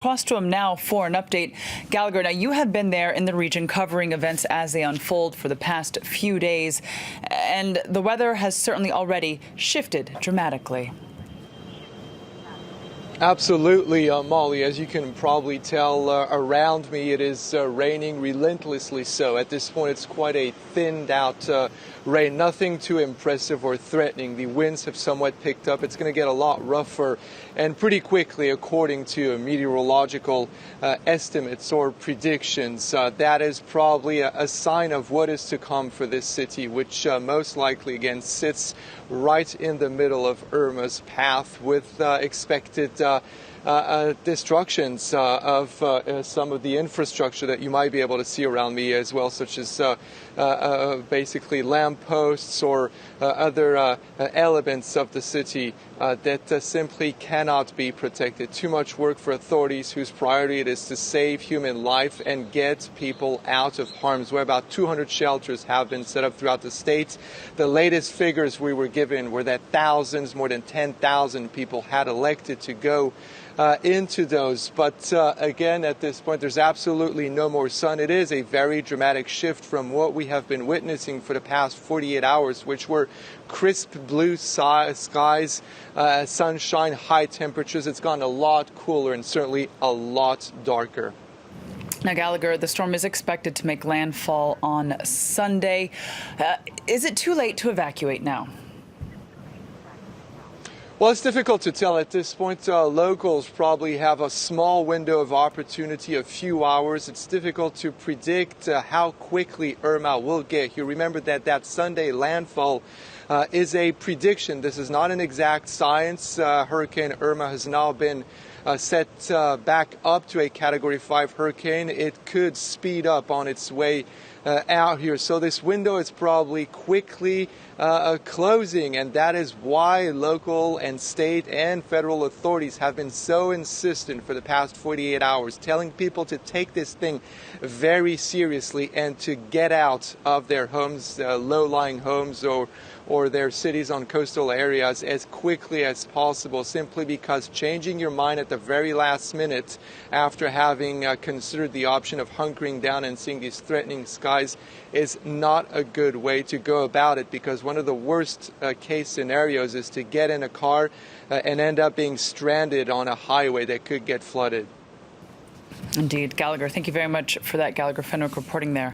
Across to him now for an update. Gallagher, now you have been there in the region covering events as they unfold for the past few days, and the weather has certainly already shifted dramatically. Absolutely, Molly. As you can probably tell around me, it is raining relentlessly. So at this point, it's quite a thinned out rain. Nothing too impressive or threatening. The winds have somewhat picked up. It's going to get a lot rougher and pretty quickly, according to meteorological estimates or predictions. That is probably a sign of what is to come for this city, which most likely, again, sits right in the middle of Irma's path with expected destructions of some of the infrastructure that you might be able to see around me as well, such as basically lampposts or other elements of the city that simply cannot be protected. Too much work for authorities whose priority it is to save human life and get people out of harm's way. About 200 shelters have been set up throughout the state. The latest figures we were given were that thousands, more than 10,000 people had elected to go into those. But again, at this point, there's absolutely no more sun. It is a very dramatic shift from what we have been witnessing for the past 48 hours, which were crisp blue skies, sunshine, high temperatures. It's gotten a lot cooler and certainly a lot darker. Now, Gallagher, the storm is expected to make landfall on Sunday. Is it too late to evacuate now? Well, it's difficult to tell at this point. Locals probably have a small window of opportunity, a few hours. It's difficult to predict how quickly Irma will get here. Remember that Sunday landfall is a prediction. This is not an exact science. Hurricane Irma has now been set back up to a Category 5 hurricane. It could speed up on its way out here. So this window is probably quickly closing, and that is why local and state and federal authorities have been so insistent for the past 48 hours, telling people to take this thing very seriously and to get out of their homes, low-lying homes or their cities on coastal areas as quickly as possible, simply because changing your mind at the very last minute after having considered the option of hunkering down and seeing these threatening skies is not a good way to go about it, because one of the worst case scenarios is to get in a car and end up being stranded on a highway that could get flooded. Indeed. Gallagher, thank you very much for that. Gallagher Fenwick reporting there.